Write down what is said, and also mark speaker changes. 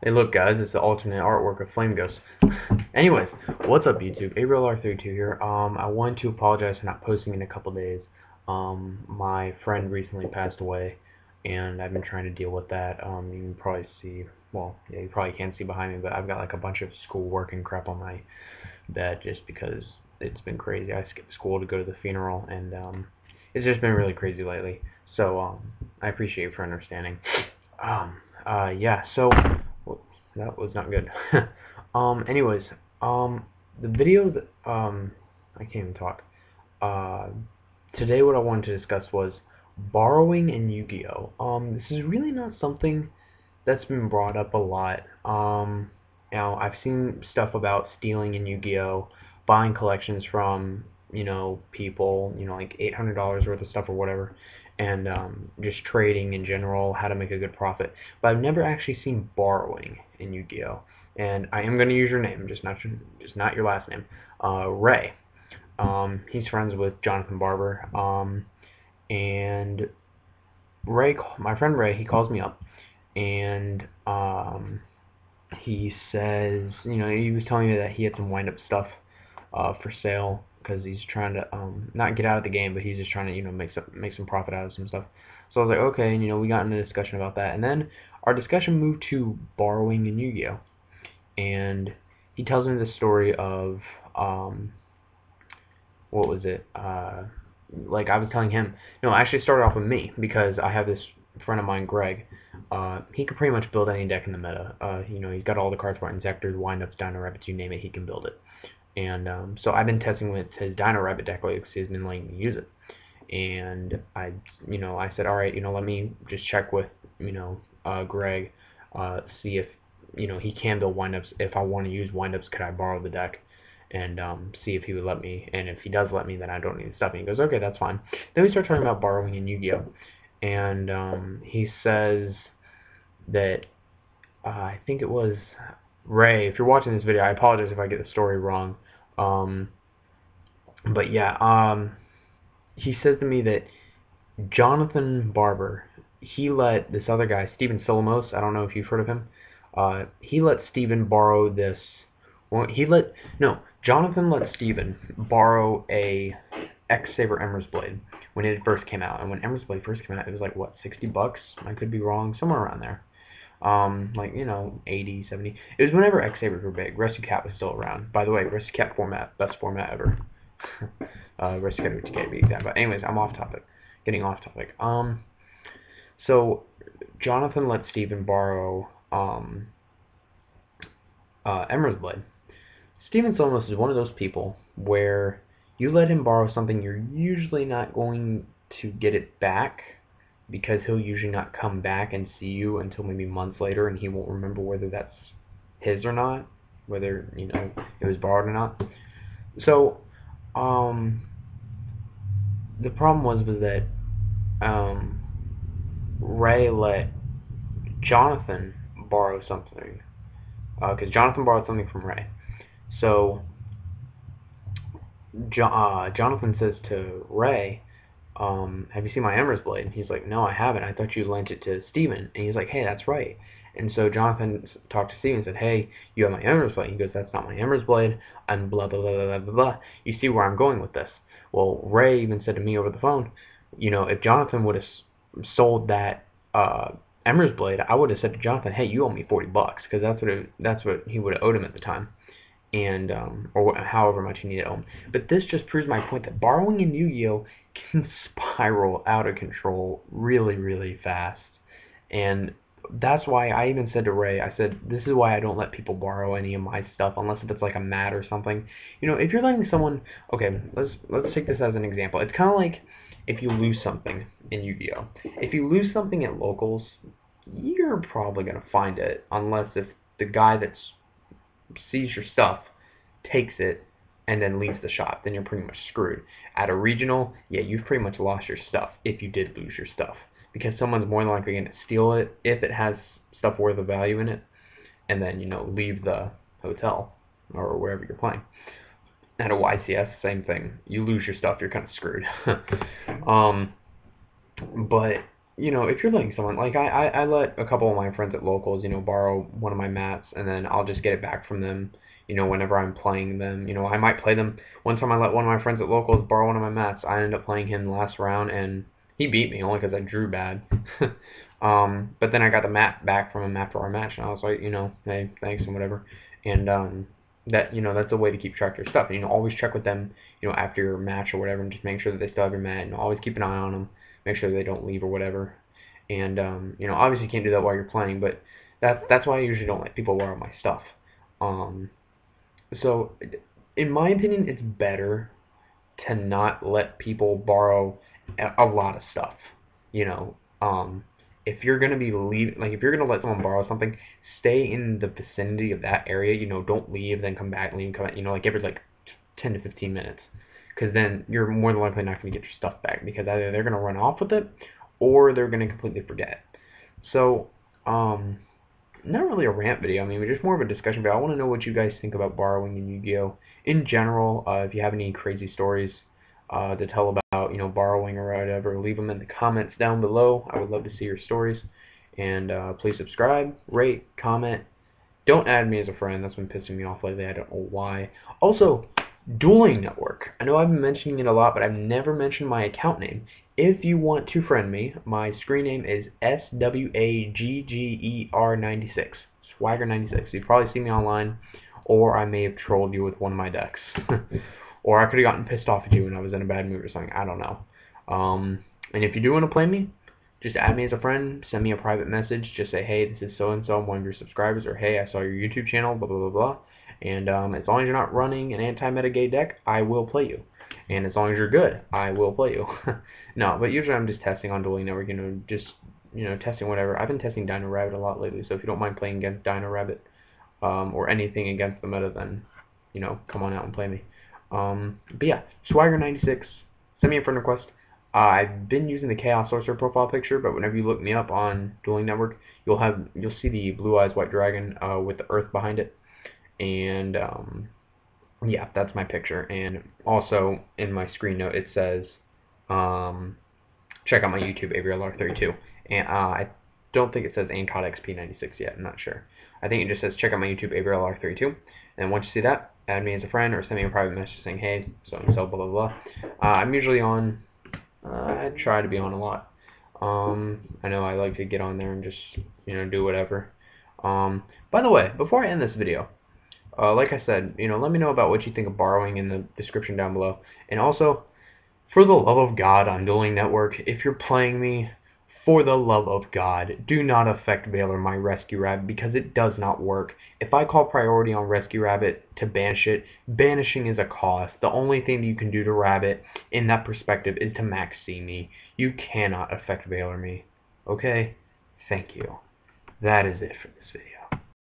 Speaker 1: Hey, look, guys, it's the alternate artwork of Flame Ghost. Anyways, what's up, YouTube? AbrielR32 here. I wanted to apologize for not posting in a couple days. My friend recently passed away, and I've been trying to deal with that. You can probably see, well, yeah, you probably can't see behind me, but I've got like a bunch of school work and crap on my bed just because it's been crazy. I skipped school to go to the funeral, and it's just been really crazy lately. So, I appreciate you for understanding. Yeah, so that was not good. Anyways, the video that, I can't even talk. Uh, Today what I wanted to discuss was borrowing in Yu-Gi-Oh! This is really not something that's been brought up a lot. I've seen stuff about stealing in Yu-Gi-Oh! Buying collections from, people, like $800 worth of stuff or whatever, and just trading in general, how to make a good profit. But I've never actually seen borrowing in Yu-Gi-Oh! And I am going to use your name, just not your last name. Ray. He's friends with Jonathan Barber. And Ray, my friend Ray, he calls me up, and he says, he was telling me that he had some wind up stuff for sale because he's trying to not get out of the game, but he's just trying to make some profit out of some stuff. So I was like, okay, and we got into a discussion about that, and then our discussion moved to borrowing in Yu-Gi-Oh, and he tells me the story of what was it? Like I was telling him, no, actually it started off with me because I have this friend of mine, Greg. He could pretty much build any deck in the meta. He's got all the cards for Inzectors, Windups, Dino Rabbits, you name it, he can build it. And so I've been testing with his Dino Rabbit deck lately because he's been letting me use it. And I said, all right, let me just check with, Greg, see if, he can build Windups. If I want to use Windups, could I borrow the deck? And see if he would let me. And if he does let me, then I don't need to stop. And he goes, okay, that's fine. Then we start talking about borrowing in Yu-Gi-Oh! And he says that I think it was Ray. If you're watching this video, I apologize if I get the story wrong. Um, but yeah, he says to me that Jonathan Barber, he let this other guy, Steven Silamos, I don't know if you've heard of him, he let Steven borrow this. Well, no, Jonathan let Steven borrow a X Saber Ember's Blade when it first came out. And when Ember's Blade first came out, it was like, what, $60? I could be wrong, somewhere around there. Like, 80, 70. It was whenever X Sabers were big. Rescue Cat was still around. By the way, Rescue Cat format, best format ever. Rescue Cat UTK to be exact. But anyways, I'm off topic. Getting off topic. So Jonathan let Steven borrow Ember's Blade. Steven Sonos is one of those people where you let him borrow something, you're usually not going to get it back because he'll usually not come back and see you until maybe months later, and he won't remember whether that's his or not, whether it was borrowed or not. So the problem was that Ray let Jonathan borrow something because Jonathan borrowed something from Ray. So Jonathan says to Ray, have you seen my Ember's Blade? And he's like, no, I haven't. I thought you lent it to Steven. And he's like, hey, that's right. And so Jonathan talked to Steven and said, hey, you have my Ember's Blade. He goes, that's not my Ember's Blade. And blah, blah, blah, blah, blah, blah. You see where I'm going with this. Well, Ray even said to me over the phone, if Jonathan would have sold that Ember's Blade, I would have said to Jonathan, hey, you owe me $40, because that's what he would have owed him at the time, and or however much you need to own. But this just proves my point that borrowing in Yu-Gi-Oh! Can spiral out of control really, really fast. And that's why I even said to Ray, I said, this is why I don't let people borrow any of my stuff unless if it's like a mat or something. If you're letting someone, okay, let's take this as an example. It's kind of like if you lose something in Yu-Gi-Oh! If you lose something at locals, you're probably going to find it unless if the guy that's sees your stuff, takes it, and then leaves the shop, then you're pretty much screwed. At a regional, yeah, you've pretty much lost your stuff if you did lose your stuff, because someone's more than likely going to steal it if it has stuff worth of value in it, and then leave the hotel or wherever you're playing. At a YCS, same thing. You lose your stuff, you're kind of screwed. But if you're letting someone, like I let a couple of my friends at locals, borrow one of my mats, and then I'll just get it back from them, whenever I'm playing them. I might play them. One time I let one of my friends at locals borrow one of my mats. I ended up playing him the last round, and he beat me only because I drew bad. But then I got the mat back from him after our match, and I was like, hey, thanks and whatever. And that's a way to keep track of your stuff. And always check with them, after your match or whatever, and just make sure that they still have your mat, and always keep an eye on them, make sure they don't leave or whatever. And obviously you can't do that while you're playing, but that's why I usually don't let people borrow my stuff. Um, so in my opinion, it's better to not let people borrow a lot of stuff. You know, um, if you're gonna be if you're gonna let someone borrow something, stay in the vicinity of that area. Don't leave, then come back, leave, come back. Like every 10 to 15 minutes, because then you're more than likely not gonna get your stuff back because either they're gonna run off with it or they're gonna completely forget. So, not really a rant video. I mean, just more of a discussion video. I want to know what you guys think about borrowing in Yu-Gi-Oh! In general. If you have any crazy stories to tell about, borrowing or whatever, leave them in the comments down below. I would love to see your stories. And please subscribe, rate, comment. Don't add me as a friend. That's been pissing me off lately. I don't know why. Also, Dueling Network. I know I've been mentioning it a lot, but I've never mentioned my account name. If you want to friend me, my screen name is SWAGGER96. Swagger96. You've probably seen me online, or I may have trolled you with one of my decks. Or I could have gotten pissed off at you when I was in a bad mood or something. I don't know. And if you do want to play me, just add me as a friend, send me a private message, just say, hey, this is so-and-so, I'm one of your subscribers, or hey, I saw your YouTube channel, blah, blah, blah, blah. And as long as you're not running an anti-meta gay deck, I will play you. And as long as you're good, I will play you. No, but usually I'm just testing on Dueling Network, just, testing whatever. I've been testing Dino Rabbit a lot lately, so if you don't mind playing against Dino Rabbit, or anything against the meta, then, come on out and play me. But yeah, Swagger96, send me a friend request. I've been using the Chaos Sorcerer profile picture, but whenever you look me up on Dueling Network, you'll see the Blue Eyes White Dragon with the Earth behind it, and yeah, that's my picture. And also in my screen note it says, check out my YouTube AVRLR32, and I don't think it says Ancod XP96 yet. I'm not sure. I think it just says check out my YouTube AVRLR32, and once you see that, add me as a friend or send me a private message saying hey, so and so, blah blah blah. I'm usually on. I try to be on a lot. I know I like to get on there and just, do whatever. By the way, before I end this video, like I said, let me know about what you think of borrowing in the description down below. And also, for the love of God on Dueling Network, if you're playing me, for the love of God, do not affect Valor my Rescue Rabbit, because it does not work. If I call priority on Rescue Rabbit to banish it, banishing is a cost. The only thing that you can do to Rabbit in that perspective is to max C me. You cannot affect Valor me. Okay? Thank you. That is it for this video.